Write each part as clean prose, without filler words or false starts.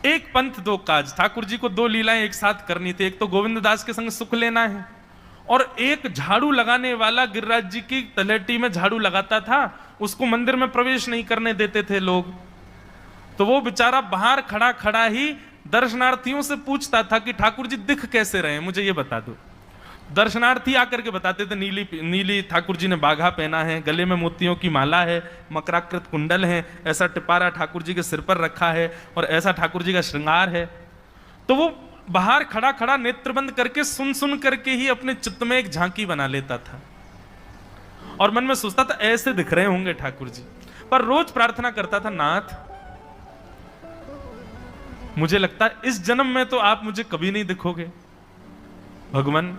एक पंथ दो काज, ठाकुर जी को दो लीलाएं एक साथ करनी थी। एक तो गोविंद दास के संग सुख लेना है, और एक झाड़ू लगाने वाला गिरिराज जी की तलहटी में झाड़ू लगाता था, उसको मंदिर में प्रवेश नहीं करने देते थे लोग। तो वो बेचारा बाहर खड़ा खड़ा ही दर्शनार्थियों से पूछता था कि ठाकुर जी दिख कैसे रहे हैं, मुझे ये बता दो। दर्शनार्थी आकर के बताते थे, नीली नीली ठाकुर जी ने बाघा पहना है, गले में मोतियों की माला है, मकराकृत कुंडल है, ऐसा टिपारा ठाकुर जी के सिर पर रखा है, और ऐसा ठाकुर जी का श्रृंगार है। तो वो बाहर खड़ा खड़ा नेत्र बंद करके सुन सुन करके ही अपने चित्त में एक झांकी बना लेता था, और मन में सोचता था ऐसे दिख रहे होंगे ठाकुर जी। पर रोज प्रार्थना करता था, नाथ मुझे लगता है इस जन्म में तो आप मुझे कभी नहीं दिखोगे, भगवान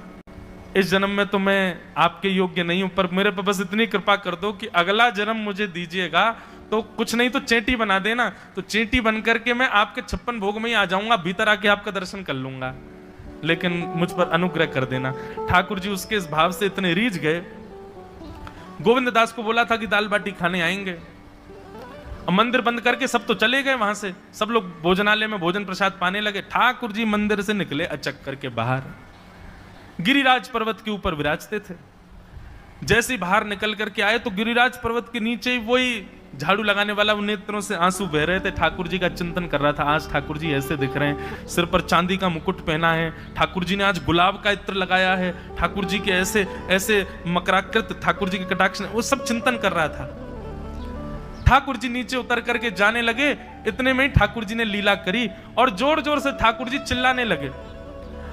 इस जन्म में तो मैं आपके योग्य नहीं हूं, पर मेरे पर बस इतनी कृपा कर दो कि अगला जन्म मुझे दीजिएगा तो कुछ नहीं तो चेंटी बना देना, तो चेंटी बन करके मैं आपके 56 भोग में ही आ जाऊंगा, भीतर आके आपका दर्शन कर लूंगा, लेकिन मुझ पर अनुग्रह कर देना। ठाकुर जी उसके इस भाव से इतने रीझ गए। गोविंद दास को बोला था कि दाल बाटी खाने आएंगे, अब मंदिर बंद करके सब तो चले गए वहां से, सब लोग भोजनालय में भोजन प्रसाद पाने लगे। ठाकुर जी मंदिर से निकले अचक करके बाहर, गिरिराज पर्वत के ऊपर विराजते थे। जैसे ही बाहर निकल करके आए तो गिरिराज पर्वत के नीचे ही वही झाड़ू लगाने वाला नेत्रों से आंसू बह रहे थे, ठाकुर जी का चिंतन कर रहा था। आज ठाकुर जी ऐसे दिख रहे हैं, सिर पर चांदी का मुकुट पहना है, ठाकुर जी ने आज गुलाब का इत्र लगाया है, ठाकुर जी के ऐसे ऐसे मकराकृत ठाकुर जी के कटाक्ष, वो सब चिंतन कर रहा था। ठाकुर जी नीचे उतर करके जाने लगे, इतने में ही ठाकुर जी ने लीला करी और जोर जोर से ठाकुर जी चिल्लाने लगे,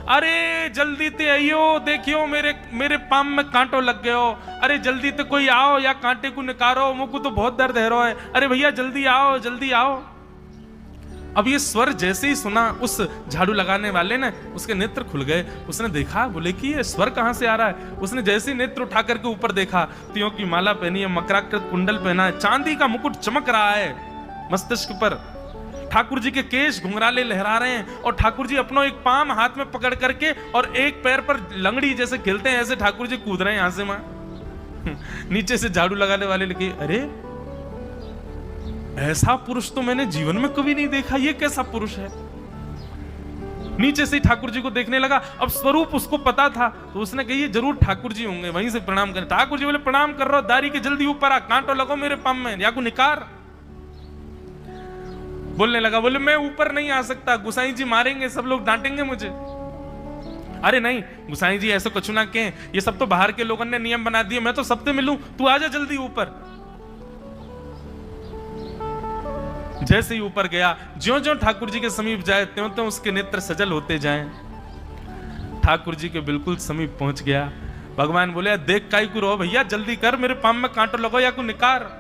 अरे जल्दी ते आइयो, देखियो मेरे मेरे पाम में कांटो लग गयो, अरे जल्दी ते कोई आओ या कांटे को निकारो, मुझको तो बहुत दर्द है रहा है, अरे भैया जल्दी आओ जल्दी आओ। अब ये स्वर जैसे ही सुना उस झाड़ू लगाने वाले ने, उसके नेत्र खुल गए, उसने देखा, बोले कि ये स्वर कहां से आ रहा है। उसने जैसे ही नेत्र उठा करके ऊपर देखा, तियों की माला पहनी है, मकराकृत कुंडल पहना है, चांदी का मुकुट चमक रहा है मस्तिष्क पर, ठाकुर जी के केश घुंघराले लहरा रहे हैं, और ठाकुर जी अपना एक पाम हाथ में पकड़ करके और एक पैर पर लंगड़ी जैसे खेलते हैं ऐसे ठाकुर जी कूद रहे हैं यहां से वहां। नीचे से झाड़ू लगाने वाले लिखे, अरे ऐसा पुरुष तो मैंने जीवन में कभी नहीं देखा, ये कैसा पुरुष है। नीचे से ठाकुर जी को देखने लगा, अब स्वरूप उसको पता था, तो उसने कही ये जरूर ठाकुर जी होंगे, वहीं से प्रणाम करें। ठाकुर जी बोले प्रणाम कर रहा हूं, दारी के जल्दी ऊपर आ, कांटो लगो मेरे पाम में, या को निकार। बोलने लगा, बोले मैं ऊपर नहीं आ सकता, गुसाई जी मारेंगे, सब लोग डांटेंगे मुझे। अरे नहीं गुसाई जी ऐसे कुछ ना कहें, ये सब तो बाहर के लोगों ने नियम बना दिए, मैं तो सबसे मिलूं, तू आजा जल्दी ऊपर। जैसे ही ऊपर गया, ज्यों ज्यों ठाकुर जी के समीप जाए त्यों त्यों उसके नेत्र सजल होते जाएं। ठाकुर जी के बिल्कुल समीप पहुंच गया। भगवान बोले, देख काई को रो भैया, जल्दी कर, मेरे पाम में कांटो लगो या को निकार।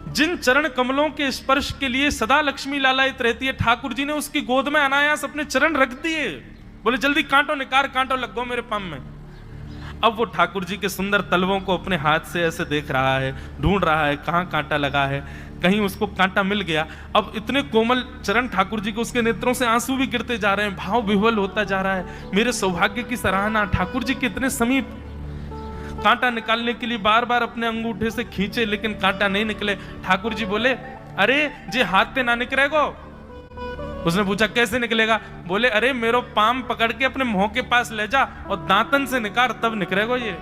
जिन चरण कमलों के स्पर्श के लिए सदा लक्ष्मी लालायित रहती है, ठाकुर जी ने उसकी गोद में अनायास अपने चरण रख दिए। बोले जल्दी कांटो निकार, कांटो लग गो मेरे पाम में। अब वो ठाकुर जी के सुंदर तलवों को अपने हाथ से ऐसे देख रहा है, ढूंढ रहा है कहां कांटा लगा है, कहीं उसको कांटा मिल गया। अब इतने कोमल चरण ठाकुर जी के, उसके नेत्रों से आंसू भी गिरते जा रहे हैं, भाव विह्वल होता जा रहा है। मेरे सौभाग्य की सराहना, ठाकुर जी के इतने समीप। कांटा निकालने के लिए बार बार अपने अंगूठे से खींचे, लेकिन कांटा नहीं निकले। ठाकुर जी बोले, अरे जे हाथ पे ना निकलेगो। उसने पूछा कैसे निकलेगा? बोले, अरे मेरो पाम पकड़ के अपने मुंह के पास ले जा और दांतन से निकाल, तब निकलेगो ये।